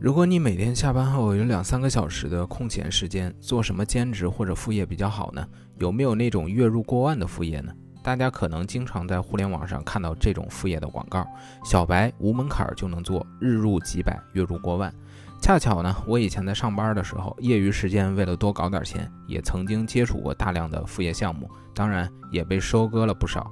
如果你每天下班后有2-3个小时的空闲时间，做什么兼职或者副业比较好呢？有没有那种月入过万的副业呢？大家可能经常在互联网上看到这种副业的广告，小白无门槛就能做，日入几百，月入过万。恰巧呢，我以前在上班的时候，业余时间为了多搞点钱，也曾经接触过大量的副业项目，当然也被收割了不少。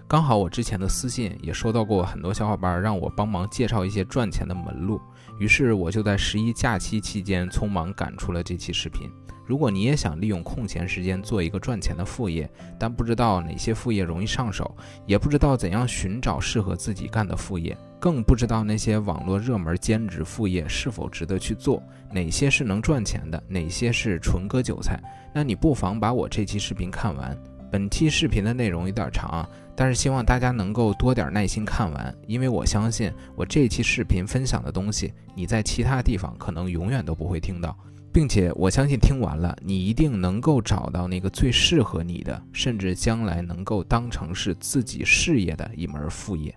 刚好我之前的私信也收到过很多小伙伴让我帮忙介绍一些赚钱的门路，于是我就在11假期期间匆忙赶出了这期视频。如果你也想利用空闲时间做一个赚钱的副业，但不知道哪些副业容易上手，也不知道怎样寻找适合自己干的副业，更不知道那些网络热门兼职副业是否值得去做，哪些是能赚钱的，哪些是纯割韭菜，那你不妨把我这期视频看完。本期视频的内容有点长，但是希望大家能够多点耐心看完，因为我相信我这期视频分享的东西，你在其他地方可能永远都不会听到，并且我相信听完了，你一定能够找到那个最适合你的，甚至将来能够当成是自己事业的一门副业。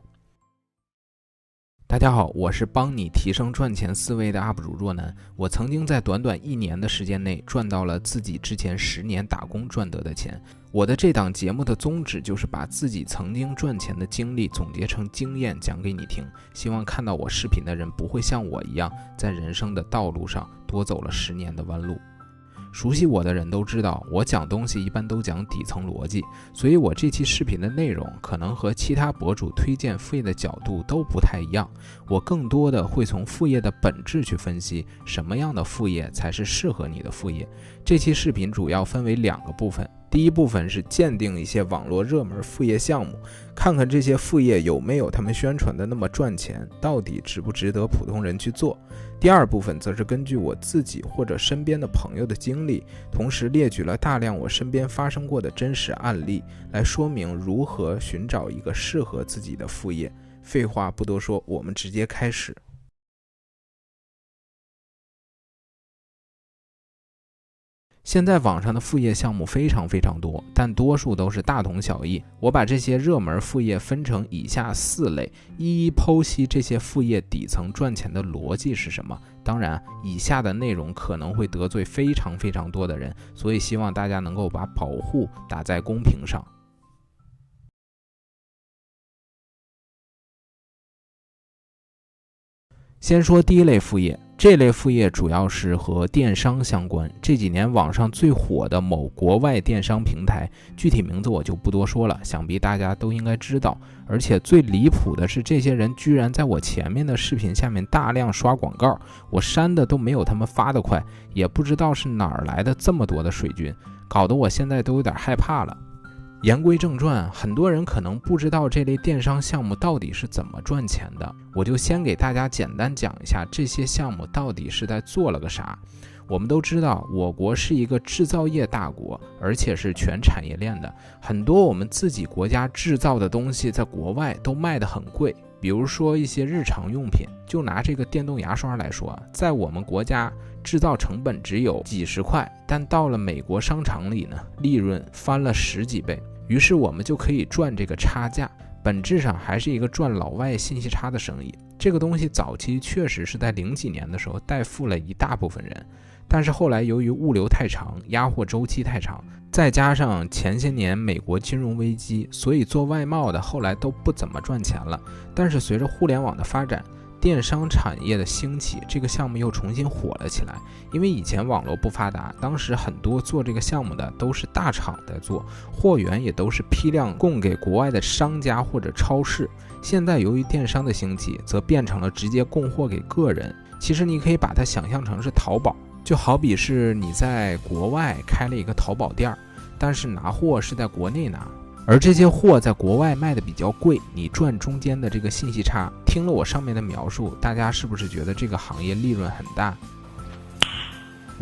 大家好，我是帮你提升赚钱思维的 UP 主若男。我曾经在短短1年的时间内赚到了自己之前10年打工赚得的钱。我的这档节目的宗旨就是把自己曾经赚钱的经历总结成经验讲给你听，希望看到我视频的人不会像我一样在人生的道路上多走了10年的弯路。熟悉我的人都知道，我讲东西一般都讲底层逻辑，所以我这期视频的内容可能和其他博主推荐副业的角度都不太一样。我更多的会从副业的本质去分析，什么样的副业才是适合你的副业。这期视频主要分为2个部分，第一部分是鉴定一些网络热门副业项目，看看这些副业有没有他们宣传的那么赚钱，到底值不值得普通人去做。第二部分则是根据我自己或者身边的朋友的经历，同时列举了大量我身边发生过的真实案例，来说明如何寻找一个适合自己的副业。废话不多说，我们直接开始。现在网上的副业项目非常多，但多数都是大同小异。我把这些热门副业分成以下4类，一一剖析这些副业底层赚钱的逻辑是什么。当然，以下的内容可能会得罪非常多的人，所以希望大家能够把保护打在公屏上。先说第一类副业，这类副业主要是和电商相关。这几年网上最火的某国外电商平台，具体名字我就不多说了，想必大家都应该知道。而且最离谱的是，这些人居然在我前面的视频下面大量刷广告，我删的都没有他们发的快，也不知道是哪儿来的这么多的水军，搞得我现在都有点害怕了。言归正传，很多人可能不知道这类电商项目到底是怎么赚钱的，我就先给大家简单讲一下这些项目到底是在做了个啥。我们都知道，我国是一个制造业大国，而且是全产业链的，很多我们自己国家制造的东西在国外都卖得很贵。比如说一些日常用品，就拿这个电动牙刷来说，在我们国家制造成本只有几十块，但到了美国商场里呢，利润翻了10几倍。于是我们就可以赚这个差价，本质上还是一个赚老外信息差的生意。这个东西早期确实是在00几年的时候带富了一大部分人，但是后来由于物流太长，压货周期太长，再加上前些年美国金融危机，所以做外贸的后来都不怎么赚钱了。但是随着互联网的发展，电商产业的兴起，这个项目又重新火了起来。因为以前网络不发达，当时很多做这个项目的都是大厂在做，货源也都是批量供给国外的商家或者超市。现在由于电商的兴起，则变成了直接供货给个人。其实你可以把它想象成是淘宝，就好比是你在国外开了一个淘宝店，但是拿货是在国内拿，而这些货在国外卖的比较贵，你赚中间的这个信息差。听了我上面的描述，大家是不是觉得这个行业利润很大？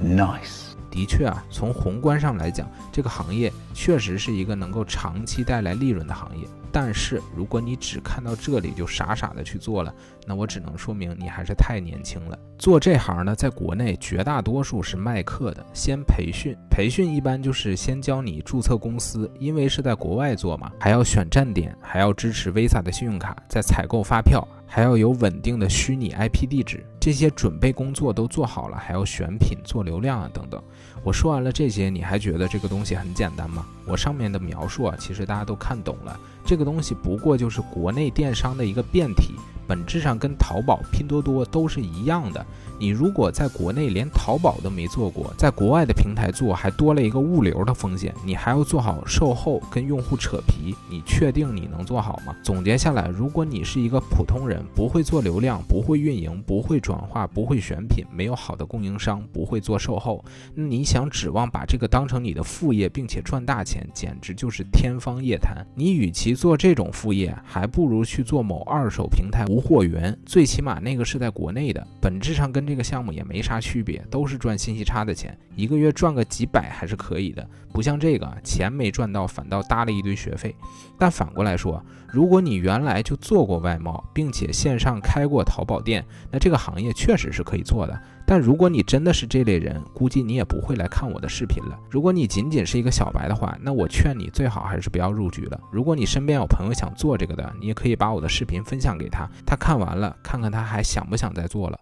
Nice。 的确啊，从宏观上来讲，这个行业确实是一个能够长期带来利润的行业。但是如果你只看到这里就傻的去做了，那我只能说明你还是太年轻了。做这行呢，在国内绝大多数是卖课的，先培训一般就是先教你注册公司，因为是在国外做嘛，还要选站点，还要支持 Visa 的信用卡，再采购发票，还要有稳定的虚拟 IP 地址，这些准备工作都做好了，还要选品、做流量啊等等。我说完了这些，你还觉得这个东西很简单吗？我上面的描述啊，其实大家都看懂了，这个东西不过就是国内电商的一个变体，本质上跟淘宝、拼多多都是一样的。你如果在国内连淘宝都没做过，在国外的平台做，还多了一个物流的风险，你还要做好售后跟用户扯皮，你确定你能做好吗？总结下来，如果你是一个普通人，不会做流量，不会运营，不会转化，不会选品，没有好的供应商，不会做售后，那你想指望把这个当成你的副业并且赚大钱，简直就是天方夜谭。你与其做这种副业，还不如去做某二手平台无货源，最起码那个是在国内的，本质上跟这个项目也没啥区别，都是赚信息差的钱，一个月赚个几百还是可以的，不像这个钱没赚到，反倒搭了一堆学费。但反过来说，如果你原来就做过外贸，并且线上开过淘宝店，那这个行业确实是可以做的。但如果你真的是这类人，估计你也不会来看我的视频了。如果你仅仅是一个小白的话，那我劝你最好还是不要入局了。如果你身边有朋友想做这个的，你也可以把我的视频分享给他，他看完了，看看他还想不想再做了。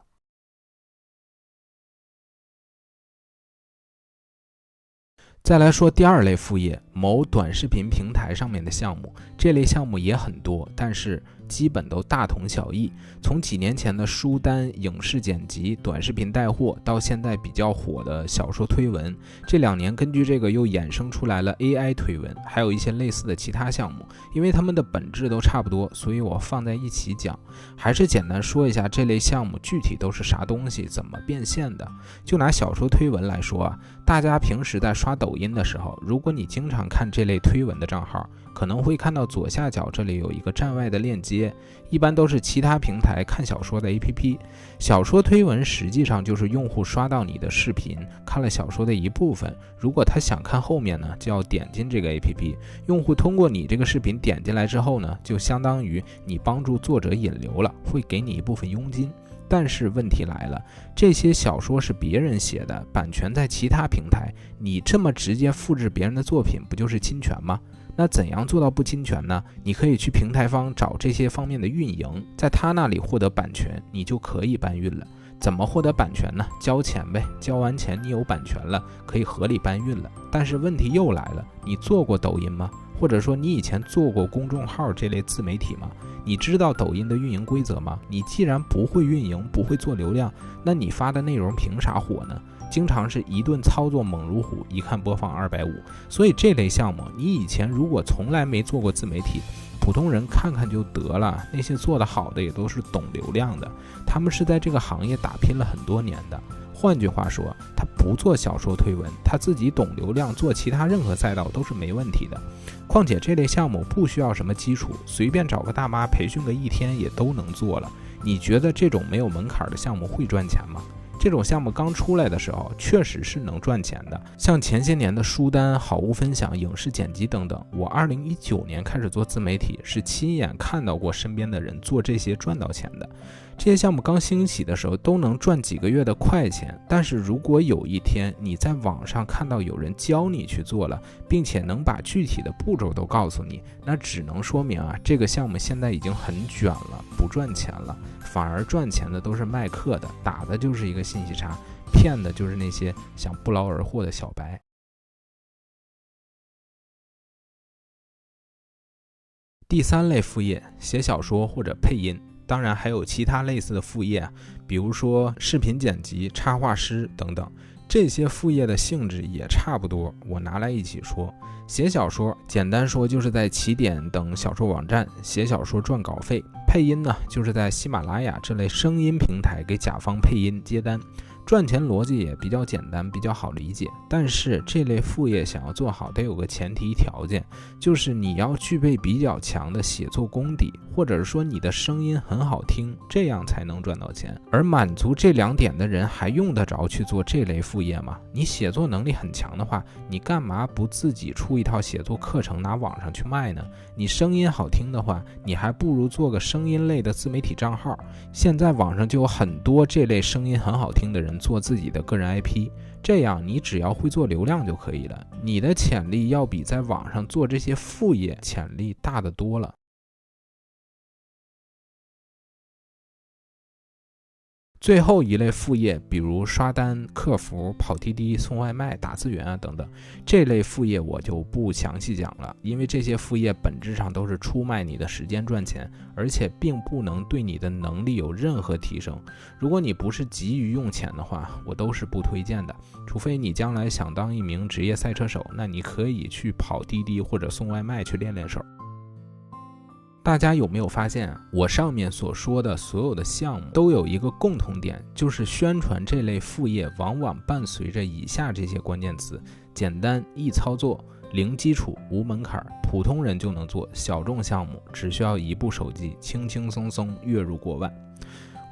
再来说第二类副业，某短视频平台上面的项目，这类项目也很多，但是基本都大同小异。从几年前的书单、影视剪辑、短视频带货，到现在比较火的小说推文，这2年根据这个又衍生出来了 AI 推文，还有一些类似的其他项目。因为它们的本质都差不多，所以我放在一起讲。还是简单说一下这类项目具体都是啥东西，怎么变现的。就拿小说推文来说啊，大家平时在刷抖音的时候，如果你经常看这类推文的账号，可能会看到左下角这里有一个站外的链接，一般都是其他平台看小说的 APP。 小说推文实际上就是用户刷到你的视频，看了小说的一部分，如果他想看后面呢，就要点进这个 APP。 用户通过你这个视频点进来之后呢，就相当于你帮助作者引流了，会给你一部分佣金。但是问题来了，这些小说是别人写的，版权在其他平台，你这么直接复制别人的作品，不就是侵权吗？那怎样做到不侵权呢？你可以去平台方找这些方面的运营，在他那里获得版权，你就可以搬运了。怎么获得版权呢？交钱呗，交完钱你有版权了，可以合理搬运了。但是问题又来了，你做过抖音吗？或者说你以前做过公众号这类自媒体吗？你知道抖音的运营规则吗？你既然不会运营，不会做流量，那你发的内容凭啥火呢？经常是一顿操作猛如虎，一看播放250。所以这类项目，你以前如果从来没做过自媒体，普通人看看就得了。那些做得好的也都是懂流量的，他们是在这个行业打拼了很多年的。换句话说，他不做小说推文，他自己懂流量，做其他任何赛道都是没问题的。况且这类项目不需要什么基础，随便找个大妈培训个1天也都能做了。你觉得这种没有门槛的项目会赚钱吗？这种项目刚出来的时候确实是能赚钱的，像前些年的书单、好物分享、影视剪辑等等。我2019年开始做自媒体，是亲眼看到过身边的人做这些赚到钱的。这些项目刚兴起的时候都能赚几个月的快钱，但是如果有一天你在网上看到有人教你去做了，并且能把具体的步骤都告诉你，那只能说明啊，这个项目现在已经很卷了，不赚钱了。反而赚钱的都是卖课的，打的就是一个信息差，骗的就是那些想不劳而获的小白。第3类副业，写小说或者配音，当然还有其他类似的副业，比如说视频剪辑、插画师等等。这些副业的性质也差不多，我拿来一起说。写小说简单说就是在起点等小说网站写小说赚稿费，配音呢就是在喜马拉雅这类声音平台给甲方配音接单。赚钱逻辑也比较简单，比较好理解。但是这类副业想要做好，得有个前提条件，就是你要具备比较强的写作功底，或者说你的声音很好听，这样才能赚到钱。而满足这2点的人还用得着去做这类副业吗？你写作能力很强的话，你干嘛不自己出一套写作课程拿网上去卖呢？你声音好听的话，你还不如做个声音类的自媒体账号。现在网上就有很多这类声音很好听的人做自己的个人 IP， 这样你只要会做流量就可以了。你的潜力要比在网上做这些副业潜力大得多了。最后一类副业，比如刷单、客服、跑滴滴、送外卖、打字员等等，这类副业我就不详细讲了，因为这些副业本质上都是出卖你的时间赚钱，而且并不能对你的能力有任何提升。如果你不是急于用钱的话，我都是不推荐的，除非你将来想当一名职业赛车手，那你可以去跑滴滴或者送外卖去练练手。大家有没有发现我上面所说的所有的项目都有一个共同点，就是宣传这类副业往往伴随着以下这些关键词：简单、易操作、零基础、无门槛、普通人就能做、小众项目，只需要一部手机，轻轻松松月入过万。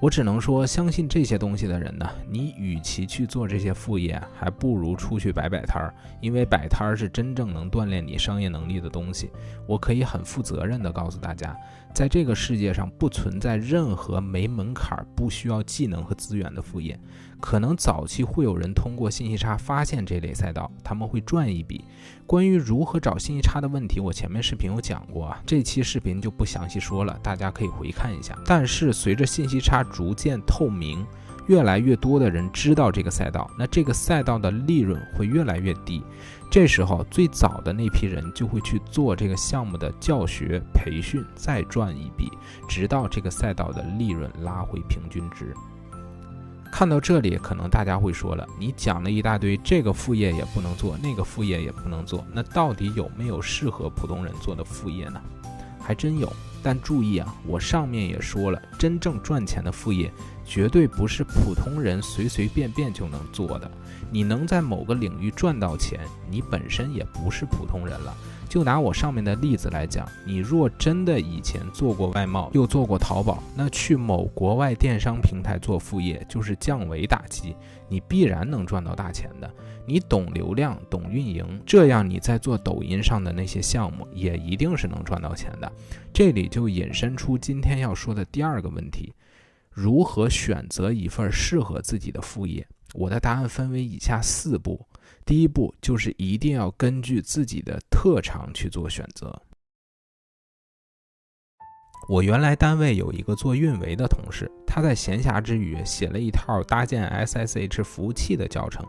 我只能说，相信这些东西的人呢，你与其去做这些副业，还不如出去摆摆摊儿，因为摆摊儿是真正能锻炼你商业能力的东西。我可以很负责任地告诉大家，在这个世界上不存在任何没门槛、不需要技能和资源的副业。可能早期会有人通过信息差发现这类赛道，他们会赚一笔。关于如何找信息差的问题，我前面视频有讲过啊，这期视频就不详细说了，大家可以回看一下。但是随着信息差逐渐透明，越来越多的人知道这个赛道，那这个赛道的利润会越来越低。这时候最早的那批人就会去做这个项目的教学培训，再赚一笔，直到这个赛道的利润拉回平均值。看到这里，可能大家会说了，你讲了一大堆，这个副业也不能做，那个副业也不能做，那到底有没有适合普通人做的副业呢？还真有，但注意啊，我上面也说了，真正赚钱的副业绝对不是普通人随随便便就能做的。你能在某个领域赚到钱，你本身也不是普通人了。就拿我上面的例子来讲，你若真的以前做过外贸，又做过淘宝，那去某国外电商平台做副业就是降维打击，你必然能赚到大钱的。你懂流量，懂运营，这样你在做抖音上的那些项目也一定是能赚到钱的。这里就引申出今天要说的第二个问题：如何选择一份适合自己的副业？我的答案分为以下4步。第一步就是一定要根据自己的特长去做选择。我原来单位有一个做运维的同事，他在闲暇之余写了一套搭建 SSH 服务器的教程。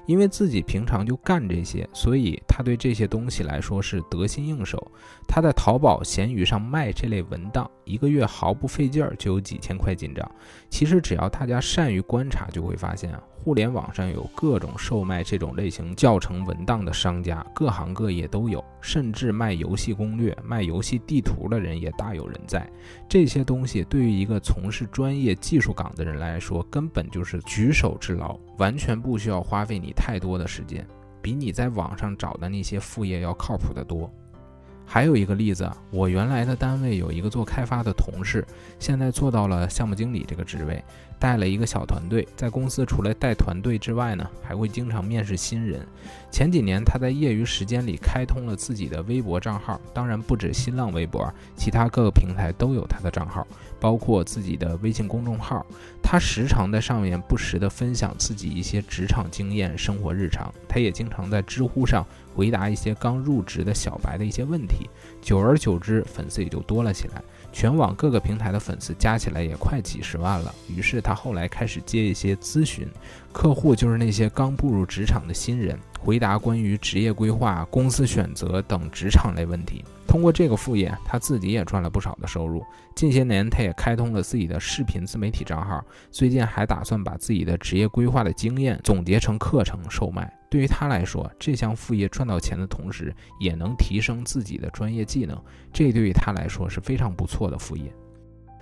因为自己平常就干这些，所以他对这些东西来说是得心应手。他在淘宝、闲鱼上卖这类文档，一个月毫不费劲儿就有几千块进账。其实只要大家善于观察，就会发现互联网上有各种售卖这种类型教程文档的商家，各行各业都有，甚至卖游戏攻略、卖游戏地图的人也大有人在。这些东西对于一个从事专业技术岗的人来说，根本就是举手之劳，完全不需要花费你太多的时间，比你在网上找的那些副业要靠谱得多。还有一个例子，我原来的单位有一个做开发的同事，现在做到了项目经理这个职位，带了一个小团队。在公司除了带团队之外呢，还会经常面试新人。前几年他在业余时间里开通了自己的微博账号，当然不止新浪微博，其他各个平台都有他的账号，包括自己的微信公众号。他时常在上面不时地分享自己一些职场经验、生活日常。他也经常在知乎上回答一些刚入职的小白的一些问题，久而久之粉丝也就多了起来，全网各个平台的粉丝加起来也快几十万了。于是他后来开始接一些咨询，客户就是那些刚步入职场的新人，回答关于职业规划、公司选择等职场类问题。通过这个副业，他自己也赚了不少的收入。近些年他也开通了自己的视频自媒体账号，最近还打算把自己的职业规划的经验总结成课程售卖。对于他来说，这项副业赚到钱的同时，也能提升自己的专业技能，这对于他来说是非常不错的副业。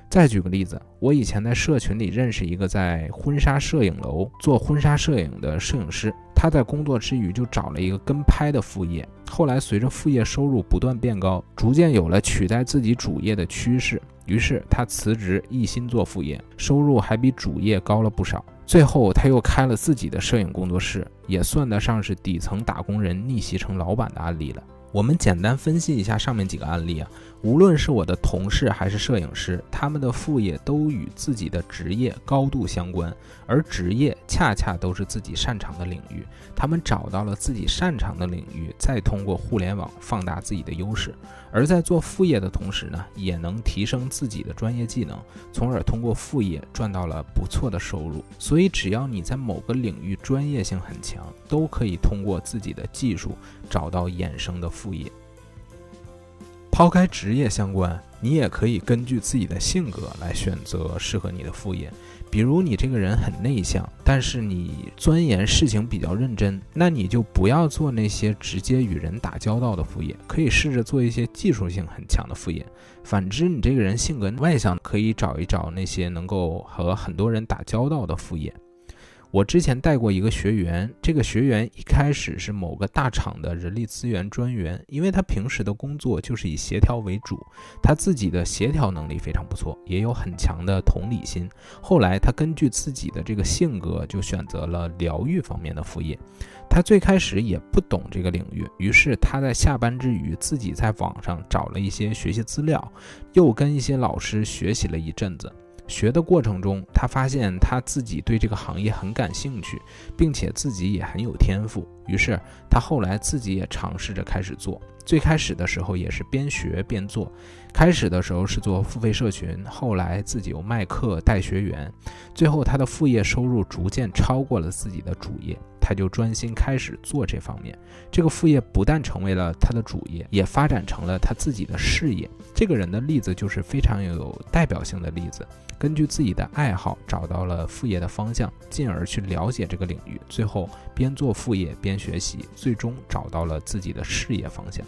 再举个例子，我以前在社群里认识一个在婚纱摄影楼做婚纱摄影的摄影师，他在工作之余就找了一个跟拍的副业，后来随着副业收入不断变高，逐渐有了取代自己主业的趋势，于是他辞职一心做副业，收入还比主业高了不少。最后他又开了自己的摄影工作室，也算得上是底层打工人逆袭成老板的案例了。我们简单分析一下上面几个案例啊，无论是我的同事还是摄影师，他们的副业都与自己的职业高度相关，而职业恰恰都是自己擅长的领域，他们找到了自己擅长的领域，再通过互联网放大自己的优势，而在做副业的同时呢，也能提升自己的专业技能，从而通过副业赚到了不错的收入。所以只要你在某个领域专业性很强，都可以通过自己的技术找到衍生的副业。抛开职业相关，你也可以根据自己的性格来选择适合你的副业。比如你这个人很内向，但是你钻研事情比较认真，那你就不要做那些直接与人打交道的副业，可以试着做一些技术性很强的副业。反之，你这个人性格外向，可以找一找那些能够和很多人打交道的副业。我之前带过一个学员，这个学员一开始是某个大厂的人力资源专员，因为他平时的工作就是以协调为主，他自己的协调能力非常不错，也有很强的同理心。后来他根据自己的这个性格，就选择了疗愈方面的副业。他最开始也不懂这个领域，于是他在下班之余自己在网上找了一些学习资料，又跟一些老师学习了一阵子。学的过程中，他发现他自己对这个行业很感兴趣，并且自己也很有天赋，于是他后来自己也尝试着开始做。最开始的时候也是边学边做，开始的时候是做付费社群，后来自己有卖课带学员，最后他的副业收入逐渐超过了自己的主业，他就专心开始做这方面。这个副业不但成为了他的主业，也发展成了他自己的事业。这个人的例子就是非常有代表性的例子，根据自己的爱好找到了副业的方向，进而去了解这个领域，最后边做副业边学习，最终找到了自己的事业方向。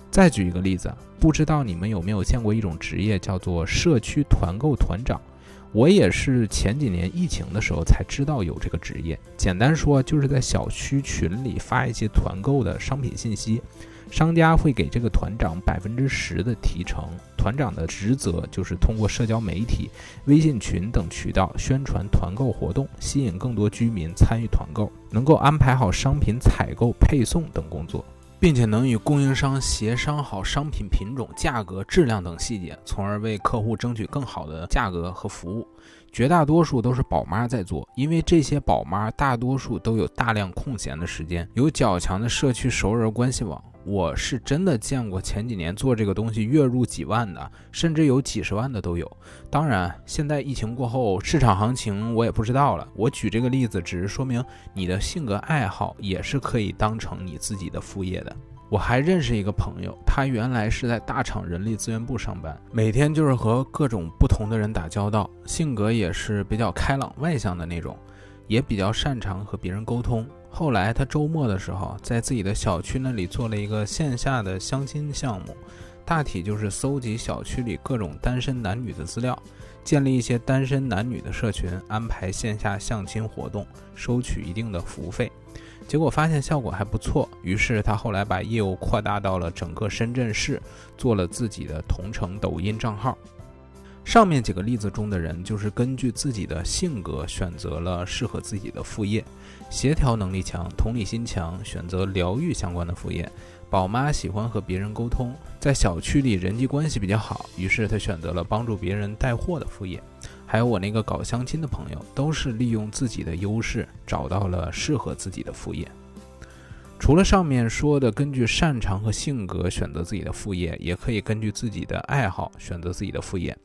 再举一个例子，不知道你们有没有见过一种职业叫做社区团购团长。我也是前几年疫情的时候才知道有这个职业。简单说，就是在小区群里发一些团购的商品信息，商家会给这个团长10%的提成。团长的职责就是通过社交媒体、微信群等渠道宣传团购活动，吸引更多居民参与团购，能够安排好商品采购、配送等工作，并且能与供应商协商好商品品种、价格、质量等细节，从而为客户争取更好的价格和服务。绝大多数都是宝妈在做，因为这些宝妈大多数都有大量空闲的时间，有较强的社区熟人关系网。我是真的见过前几年做这个东西月入几万的，甚至有几十万的都有。当然，现在疫情过后，市场行情我也不知道了。我举这个例子只是说明你的性格爱好也是可以当成你自己的副业的。我还认识一个朋友，他原来是在大厂人力资源部上班，每天就是和各种不同的人打交道，性格也是比较开朗外向的那种，也比较擅长和别人沟通。后来他周末的时候在自己的小区那里做了一个线下的相亲项目，大体就是搜集小区里各种单身男女的资料，建立一些单身男女的社群，安排线下相亲活动，收取一定的服务费。结果发现效果还不错，于是他后来把业务扩大到了整个深圳市，做了自己的同城抖音账号。上面几个例子中的人就是根据自己的性格选择了适合自己的副业，协调能力强，同理心强，选择疗愈相关的副业。宝妈喜欢和别人沟通，在小区里人际关系比较好，于是他选择了帮助别人带货的副业。还有我那个搞相亲的朋友，都是利用自己的优势找到了适合自己的副业。除了上面说的根据擅长和性格选择自己的副业，也可以根据自己的爱好选择自己的副业。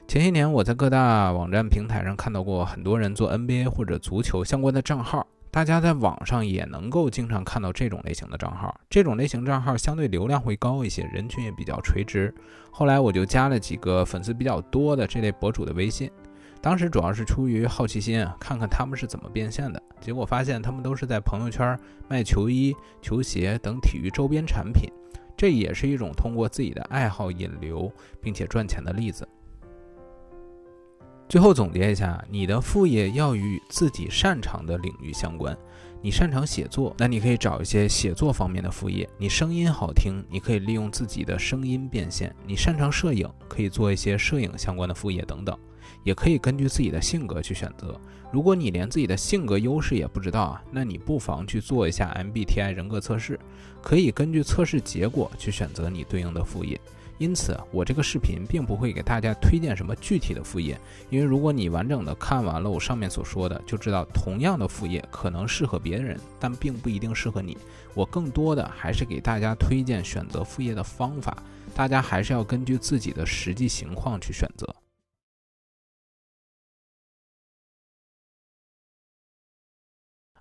前些年我在各大网站平台上看到过很多人做 NBA 或者足球相关的账号，大家在网上也能够经常看到这种类型的账号。这种类型账号相对流量会高一些，人群也比较垂直。后来我就加了几个粉丝比较多的这类博主的微信，当时主要是出于好奇心看看他们是怎么变现的。结果发现他们都是在朋友圈卖球衣、球鞋等体育周边产品，这也是一种通过自己的爱好引流并且赚钱的例子。最后总结一下，你的副业要与自己擅长的领域相关。你擅长写作，那你可以找一些写作方面的副业。你声音好听，你可以利用自己的声音变现。你擅长摄影，可以做一些摄影相关的副业等等。也可以根据自己的性格去选择。如果你连自己的性格优势也不知道那你不妨去做一下 MBTI 人格测试，可以根据测试结果去选择你对应的副业。因此我这个视频并不会给大家推荐什么具体的副业，因为如果你完整的看完了我上面所说的，就知道同样的副业可能适合别人，但并不一定适合你。我更多的还是给大家推荐选择副业的方法，大家还是要根据自己的实际情况去选择。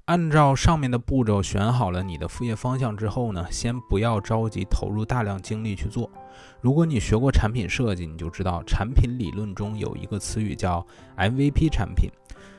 按照上面的步骤选好了你的副业方向之后呢，先不要着急投入大量精力去做。如果你学过产品设计，你就知道产品理论中有一个词语叫 MVP 产品。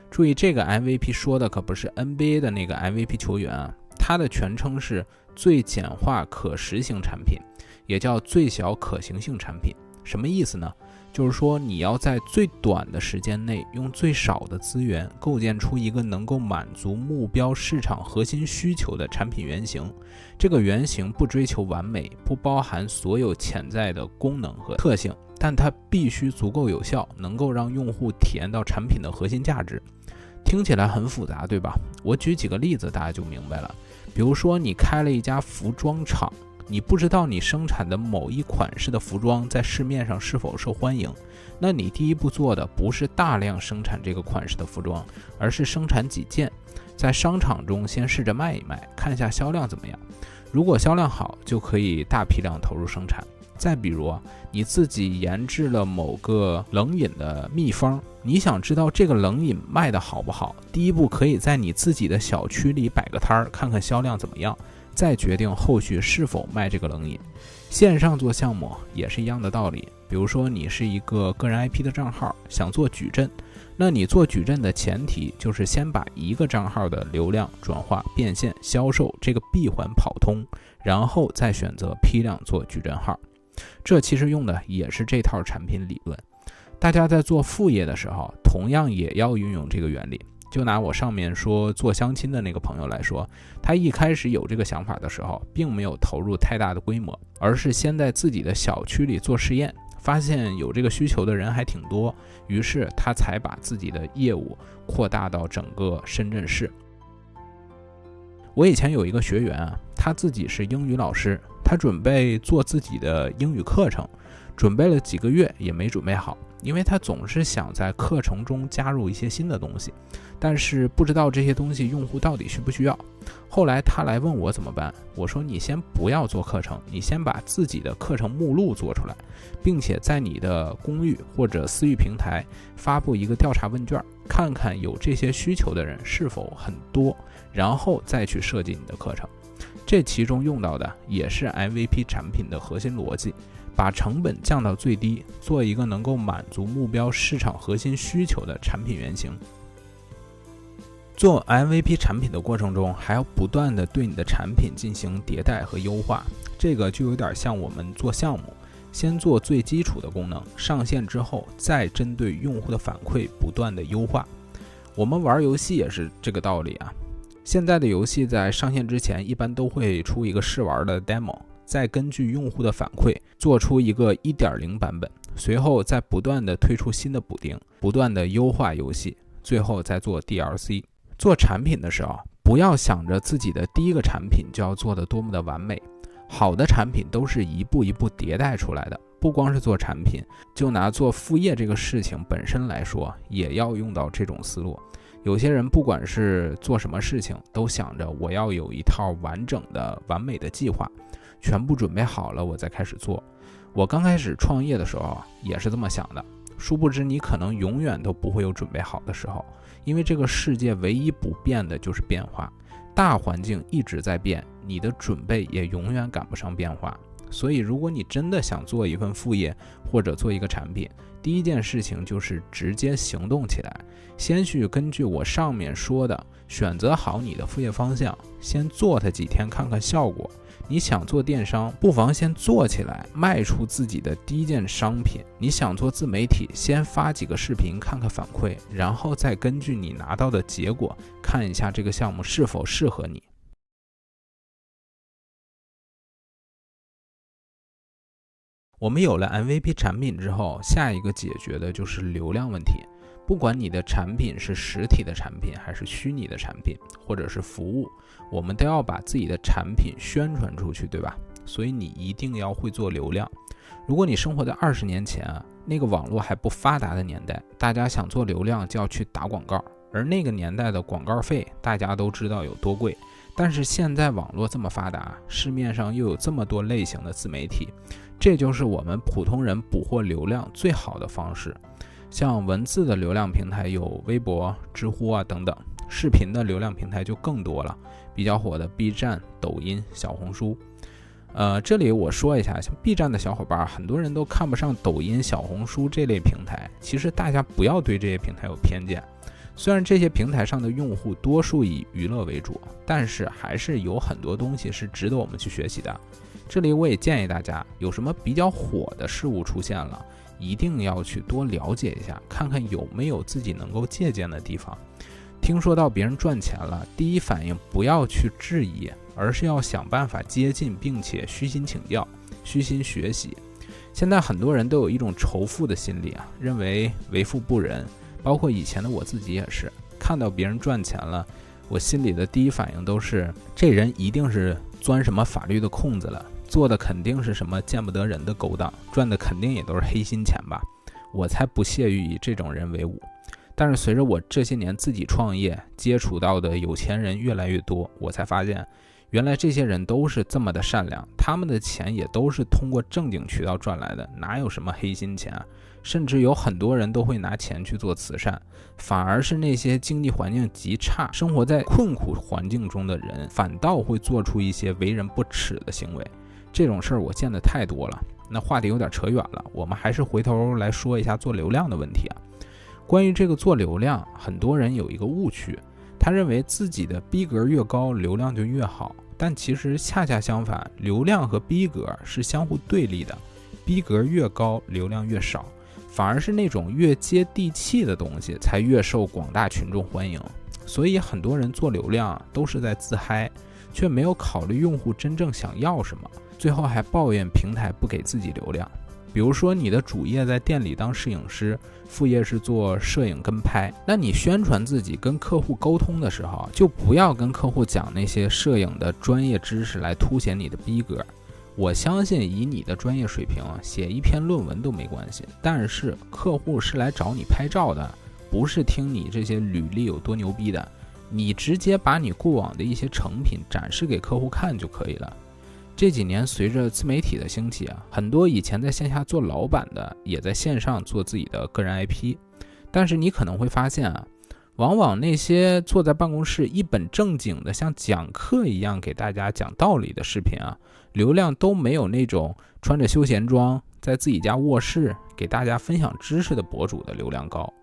注意，这个 MVP 说的可不是 NBA 的那个 MVP 球员啊，它的全称是最简化可实行产品，也叫最小可行性产品。什么意思呢？就是说你要在最短的时间内用最少的资源构建出一个能够满足目标市场核心需求的产品原型。这个原型不追求完美，不包含所有潜在的功能和特性，但它必须足够有效，能够让用户体验到产品的核心价值。听起来很复杂，对吧？我举几个例子大家就明白了。比如说你开了一家服装厂，你不知道你生产的某一款式的服装在市面上是否受欢迎，那你第一步做的不是大量生产这个款式的服装，而是生产几件，在商场中先试着卖一卖，看一下销量怎么样。如果销量好，就可以大批量投入生产。再比如你自己研制了某个冷饮的秘方，你想知道这个冷饮卖得好不好，第一步可以在你自己的小区里摆个摊儿，看看销量怎么样，再决定后续是否卖这个冷饮。线上做项目也是一样的道理，比如说你是一个个人 IP 的账号，想做矩阵，那你做矩阵的前提就是先把一个账号的流量、转化、变现、销售这个闭环跑通，然后再选择批量做矩阵号。这其实用的也是这套产品理论。大家在做副业的时候，同样也要运用这个原理。就拿我上面说做相亲的那个朋友来说，他一开始有这个想法的时候，并没有投入太大的规模，而是先在自己的小区里做试验，发现有这个需求的人还挺多，于是他才把自己的业务扩大到整个深圳市。我以前有一个学员他自己是英语老师，他准备做自己的英语课程，准备了几个月也没准备好，因为他总是想在课程中加入一些新的东西，但是不知道这些东西用户到底需不需要。后来他来问我怎么办，我说你先不要做课程，你先把自己的课程目录做出来，并且在你的公寓或者私域平台发布一个调查问卷，看看有这些需求的人是否很多，然后再去设计你的课程。这其中用到的也是 MVP 产品的核心逻辑，把成本降到最低，做一个能够满足目标市场核心需求的产品原型。做 MVP 产品的过程中，还要不断的对你的产品进行迭代和优化，这个就有点像我们做项目，先做最基础的功能，上线之后再针对用户的反馈不断的优化。我们玩游戏也是这个道理啊。现在的游戏在上线之前一般都会出一个试玩的 demo， 再根据用户的反馈做出一个 1.0 版本，随后再不断的推出新的补丁，不断的优化游戏，最后再做 DLC。 做产品的时候，不要想着自己的第一个产品就要做得多么的完美，好的产品都是一步一步迭代出来的。不光是做产品，就拿做副业这个事情本身来说，也要用到这种思路。有些人不管是做什么事情，都想着我要有一套完整的完美的计划，全部准备好了我再开始做。我刚开始创业的时候也是这么想的，殊不知你可能永远都不会有准备好的时候，因为这个世界唯一不变的就是变化，大环境一直在变，你的准备也永远赶不上变化。所以如果你真的想做一份副业或者做一个产品，第一件事情就是直接行动起来，先去根据我上面说的选择好你的副业方向，先做它几天看看效果。你想做电商，不妨先做起来，卖出自己的第一件商品。你想做自媒体，先发几个视频看看反馈，然后再根据你拿到的结果看一下这个项目是否适合你。我们有了 MVP 产品之后，下一个解决的就是流量问题。不管你的产品是实体的产品还是虚拟的产品或者是服务，我们都要把自己的产品宣传出去，对吧？所以你一定要会做流量。如果你生活在20年前啊，那个网络还不发达的年代，大家想做流量就要去打广告，而那个年代的广告费大家都知道有多贵。但是现在网络这么发达，市面上又有这么多类型的自媒体，这就是我们普通人捕获流量最好的方式。像文字的流量平台有微博、知乎啊等等，视频的流量平台就更多了，比较火的 B 站、抖音、小红书。这里我说一下，像 B 站的小伙伴，很多人都看不上抖音、小红书这类平台。其实大家不要对这些平台有偏见，虽然这些平台上的用户多数以娱乐为主，但是还是有很多东西是值得我们去学习的。这里我也建议大家，有什么比较火的事物出现了，一定要去多了解一下，看看有没有自己能够借鉴的地方。听说到别人赚钱了，第一反应不要去质疑，而是要想办法接近，并且虚心请教、虚心学习。现在很多人都有一种仇富的心理啊，认为为富不仁，包括以前的我自己也是，看到别人赚钱了，我心里的第一反应都是，这人一定是钻什么法律的空子了，做的肯定是什么见不得人的勾当，赚的肯定也都是黑心钱吧，我才不屑于以这种人为伍。但是随着我这些年自己创业，接触到的有钱人越来越多，我才发现原来这些人都是这么的善良，他们的钱也都是通过正经渠道赚来的，哪有什么黑心钱啊？甚至有很多人都会拿钱去做慈善，反而是那些经济环境极差、生活在困苦环境中的人，反倒会做出一些为人不耻的行为。这种事儿我见得太多了。那话题有点扯远了，我们还是回头来说一下做流量的问题啊。关于这个做流量，很多人有一个误区，他认为自己的逼格越高，流量就越好。但其实恰恰相反，流量和逼格是相互对立的，逼格越高，流量越少，反而是那种越接地气的东西才越受广大群众欢迎。所以很多人做流量都是在自嗨，却没有考虑用户真正想要什么，最后还抱怨平台不给自己流量。比如说你的主业在店里当摄影师，副业是做摄影跟拍，那你宣传自己跟客户沟通的时候，就不要跟客户讲那些摄影的专业知识来凸显你的逼格。我相信以你的专业水平，写一篇论文都没关系，但是客户是来找你拍照的，不是听你这些履历有多牛逼的，你直接把你过往的一些成品展示给客户看就可以了。这几年随着自媒体的兴起啊，很多以前在线下做老板的也在线上做自己的个人 IP， 但是你可能会发现啊，往往那些坐在办公室一本正经的像讲课一样给大家讲道理的视频啊，流量都没有那种穿着休闲装在自己家卧室给大家分享知识的博主的流量高，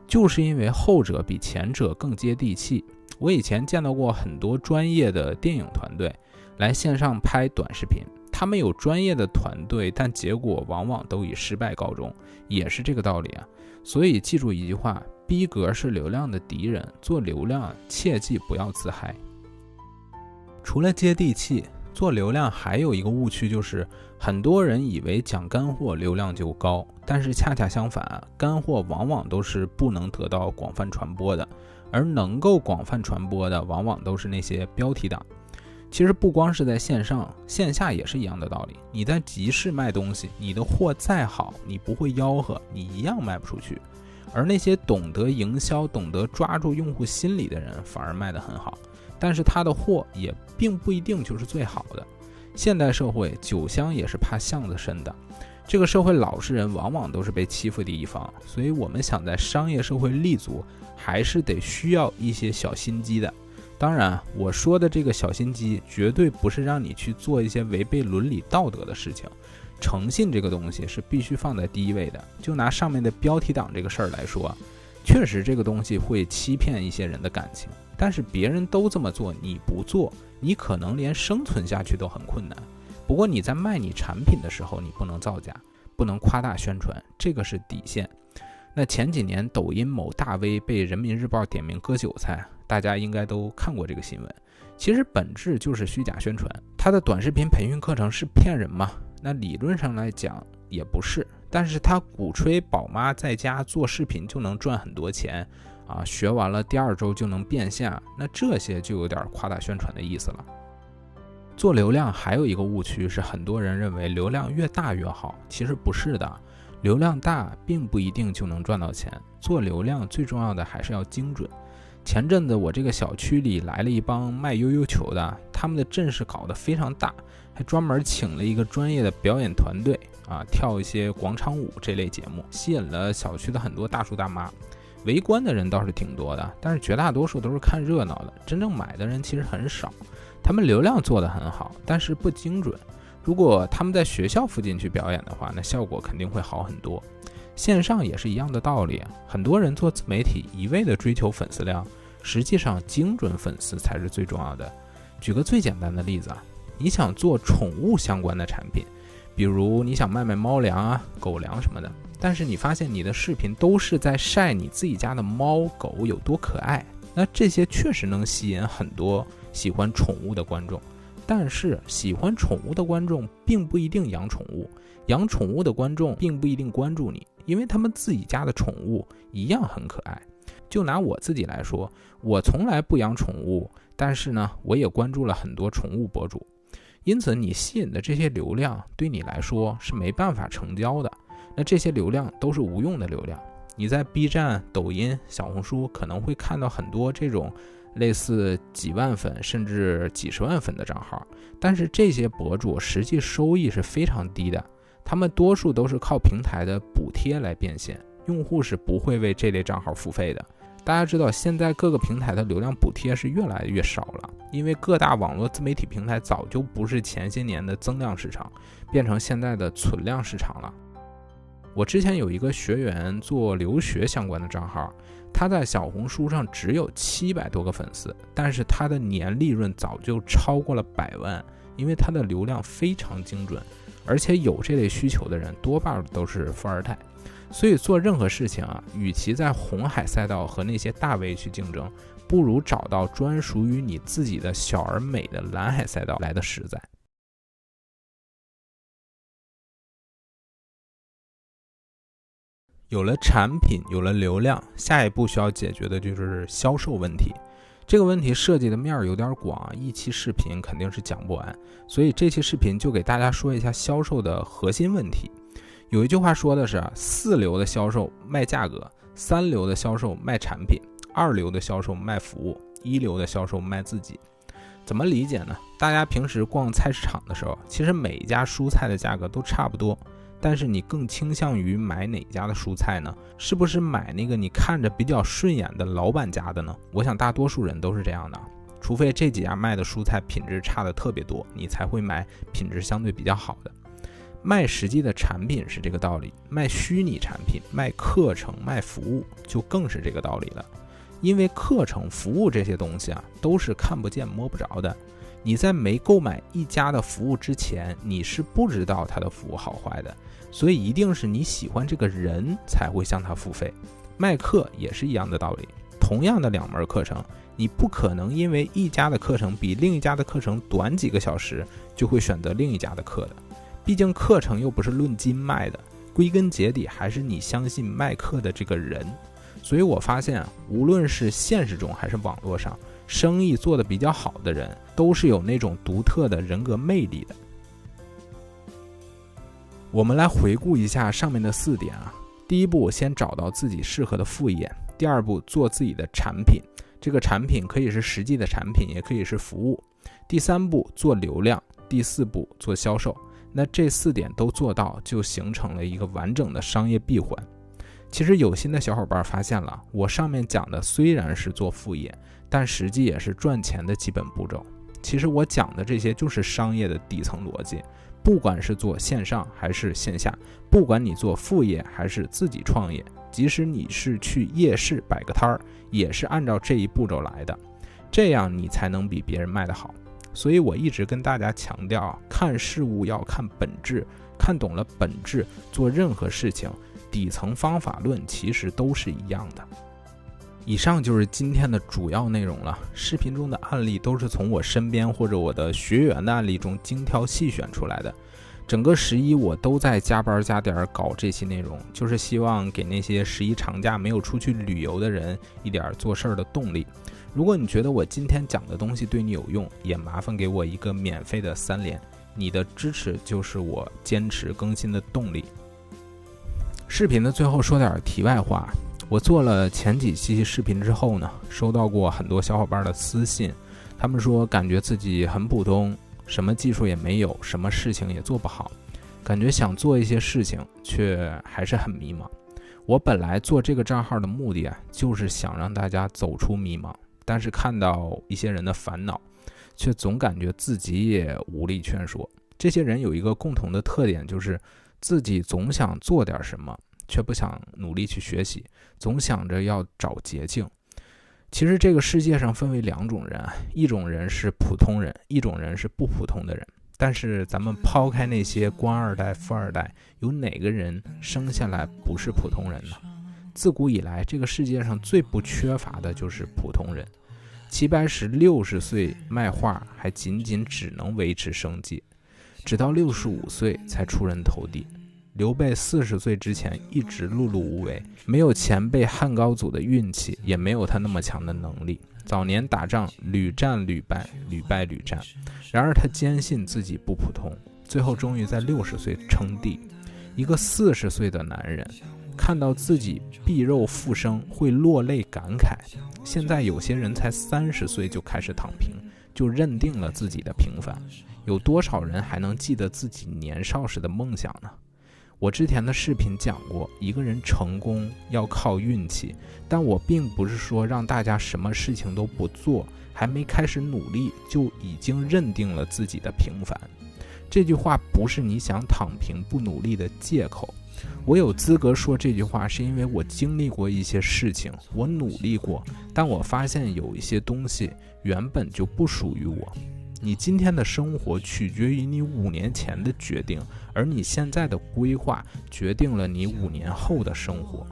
就是因为后者比前者更接地气。我以前见到过很多专业的电影团队来线上拍短视频，他们有专业的团队，但结果往往都以失败告终，也是这个道理啊。所以记住一句话，逼格是流量的敌人，做流量切记不要自嗨。除了接地气，做流量还有一个误区，就是很多人以为讲干货流量就高，但是恰恰相反，干货往往都是不能得到广泛传播的，而能够广泛传播的往往都是那些标题党。其实不光是在线上，线下也是一样的道理。你在集市卖东西，你的货再好，你不会吆喝，你一样卖不出去。而那些懂得营销、懂得抓住用户心理的人，反而卖得很好，但是他的货也并不一定就是最好的。现代社会，酒香也是怕巷子深的。这个社会老实人往往都是被欺负的一方，所以我们想在商业社会立足，还是得需要一些小心机的。当然，我说的这个小心机绝对不是让你去做一些违背伦理道德的事情，诚信这个东西是必须放在第一位的。就拿上面的标题党这个事儿来说，确实这个东西会欺骗一些人的感情，但是别人都这么做，你不做，你可能连生存下去都很困难。不过你在卖你产品的时候，你不能造假，不能夸大宣传，这个是底线。那前几年抖音某大 V 被人民日报点名割韭菜，大家应该都看过这个新闻。其实本质就是虚假宣传，他的短视频培训课程是骗人吗？那理论上来讲也不是，但是他鼓吹宝妈在家做视频就能赚很多钱啊，学完了第2周就能变现，那这些就有点夸大宣传的意思了。做流量还有一个误区是，很多人认为流量越大越好，其实不是的，流量大并不一定就能赚到钱，做流量最重要的还是要精准。前阵子我这个小区里来了一帮卖悠悠球的，他们的阵势搞得非常大，还专门请了一个专业的表演团队跳一些广场舞这类节目，吸引了小区的很多大叔大妈。围观的人倒是挺多的，但是绝大多数都是看热闹的，真正买的人其实很少。他们流量做得很好，但是不精准。如果他们在学校附近去表演的话，那效果肯定会好很多。线上也是一样的道理，很多人做自媒体一味的追求粉丝量，实际上精准粉丝才是最重要的。举个最简单的例子你想做宠物相关的产品，比如你想卖猫粮狗粮什么的，但是你发现你的视频都是在晒你自己家的猫狗有多可爱，那这些确实能吸引很多喜欢宠物的观众，但是喜欢宠物的观众并不一定养宠物，养宠物的观众并不一定关注你，因为他们自己家的宠物一样很可爱。就拿我自己来说，我从来不养宠物，但是呢，我也关注了很多宠物博主，因此你吸引的这些流量对你来说是没办法成交的，那这些流量都是无用的流量。你在 B 站、抖音、小红书可能会看到很多这种类似几万粉甚至几十万粉的账号，但是这些博主实际收益是非常低的，他们多数都是靠平台的补贴来变现，用户是不会为这类账号付费的。大家知道现在各个平台的流量补贴是越来越少了，因为各大网络自媒体平台早就不是前些年的增量市场，变成现在的存量市场了。我之前有一个学员做留学相关的账号，他在小红书上只有700多个粉丝，但是他的年利润早就超过了100万，因为他的流量非常精准，而且有这类需求的人多半都是富二代。所以做任何事情与其在红海赛道和那些大 V 去竞争，不如找到专属于你自己的小而美的蓝海赛道来的实在。有了产品，有了流量，下一步需要解决的就是销售问题。这个问题涉及的面有点广，一期视频肯定是讲不完，所以这期视频就给大家说一下销售的核心问题。有一句话说的是4流的销售卖价格，3流的销售卖产品，2流的销售卖服务，1流的销售卖自己。怎么理解呢？大家平时逛菜市场的时候，其实每一家蔬菜的价格都差不多，但是你更倾向于买哪家的蔬菜呢？是不是买那个你看着比较顺眼的老板家的呢？我想大多数人都是这样的，除非这几家卖的蔬菜品质差的特别多，你才会买品质相对比较好的。卖实际的产品是这个道理，卖虚拟产品、卖课程、卖服务就更是这个道理了。因为课程、服务这些东西都是看不见摸不着的，你在没购买一家的服务之前，你是不知道他的服务好坏的，所以一定是你喜欢这个人才会向他付费。卖课也是一样的道理，同样的2门课程，你不可能因为一家的课程比另一家的课程短几个小时，就会选择另一家的课的。毕竟课程又不是论斤卖的，归根结底还是你相信卖课的这个人。所以我发现无论是现实中还是网络上，生意做得比较好的人都是有那种独特的人格魅力的。我们来回顾一下上面的4点第一步，先找到自己适合的副业；第二步，做自己的产品，这个产品可以是实际的产品，也可以是服务；第3步，做流量；第4步，做销售。那这4点都做到，就形成了一个完整的商业闭环。其实有心的小伙伴发现了，我上面讲的虽然是做副业，但实际也是赚钱的基本步骤。其实我讲的这些就是商业的底层逻辑，不管是做线上还是线下，不管你做副业还是自己创业，即使你是去夜市摆个摊儿，也是按照这一步骤来的，这样你才能比别人卖得好。所以我一直跟大家强调，看事物要看本质，看懂了本质，做任何事情底层方法论其实都是一样的。以上就是今天的主要内容了。视频中的案例都是从我身边或者我的学员的案例中精挑细选出来的。整个11我都在加班加点搞这期内容，就是希望给那些11长假没有出去旅游的人一点做事儿的动力。如果你觉得我今天讲的东西对你有用，也麻烦给我一个免费的3连，你的支持就是我坚持更新的动力。视频的最后说点题外话，我做了前几期视频之后呢，收到过很多小伙伴的私信，他们说感觉自己很普通，什么技术也没有，什么事情也做不好，感觉想做一些事情却还是很迷茫。我本来做这个账号的目的就是想让大家走出迷茫，但是看到一些人的烦恼，却总感觉自己也无力劝说。这些人有一个共同的特点，就是自己总想做点什么，却不想努力去学习，总想着要找捷径。其实这个世界上分为2种人，一种人是普通人，一种人是不普通的人。但是咱们抛开那些官二代、富二代，有哪个人生下来不是普通人呢？自古以来，这个世界上最不缺乏的就是普通人。齐白石60岁卖画，还仅只能维持生计，直到65岁才出人头地。刘备40岁之前一直碌碌无为，没有前辈汉高祖的运气，也没有他那么强的能力。早年打仗屡战屡败，屡败屡战，然而他坚信自己不普通，最后终于在60岁称帝。一个40岁的男人看到自己臂肉复生会落泪感慨，现在有些人才30岁就开始躺平，就认定了自己的平凡。有多少人还能记得自己年少时的梦想呢？我之前的视频讲过，一个人成功要靠运气，但我并不是说让大家什么事情都不做，还没开始努力就已经认定了自己的平凡。这句话不是你想躺平不努力的借口。我有资格说这句话，是因为我经历过一些事情，我努力过，但我发现有一些东西原本就不属于我。你今天的生活取决于你5年前的决定，而你现在的规划决定了你5年后的生活。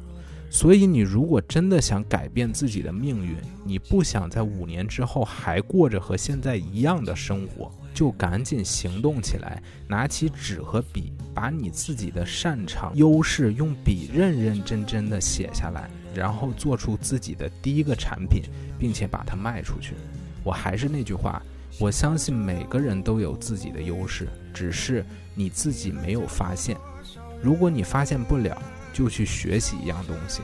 所以你如果真的想改变自己的命运，你不想在5年之后还过着和现在一样的生活，就赶紧行动起来，拿起纸和笔，把你自己的擅长优势用笔认真的写下来，然后做出自己的第一个产品，并且把它卖出去。我还是那句话，我相信每个人都有自己的优势，只是你自己没有发现。如果你发现不了，就去学习一样东西。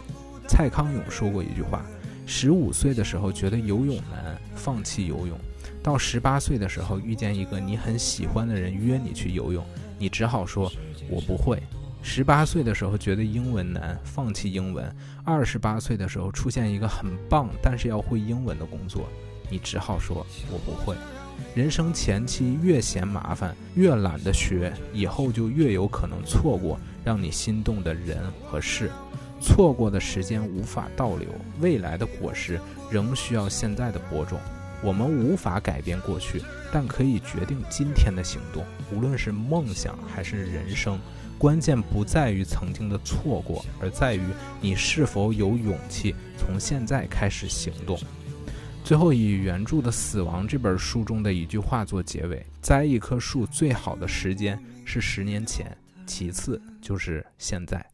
蔡康永说过一句话，15岁的时候觉得游泳难，放弃游泳，到18岁的时候遇见一个你很喜欢的人约你去游泳，你只好说我不会。18岁的时候觉得英文难，放弃英文。28岁的时候出现一个很棒但是要会英文的工作，你只好说我不会。人生前期越嫌麻烦，越懒得学，以后就越有可能错过让你心动的人和事。错过的时间无法倒流，未来的果实仍需要现在的播种。我们无法改变过去，但可以决定今天的行动。无论是梦想还是人生，关键不在于曾经的错过，而在于你是否有勇气从现在开始行动。最后以原著的《死亡》这本书中的一句话做结尾：栽一棵树最好的时间是10年前，其次就是现在。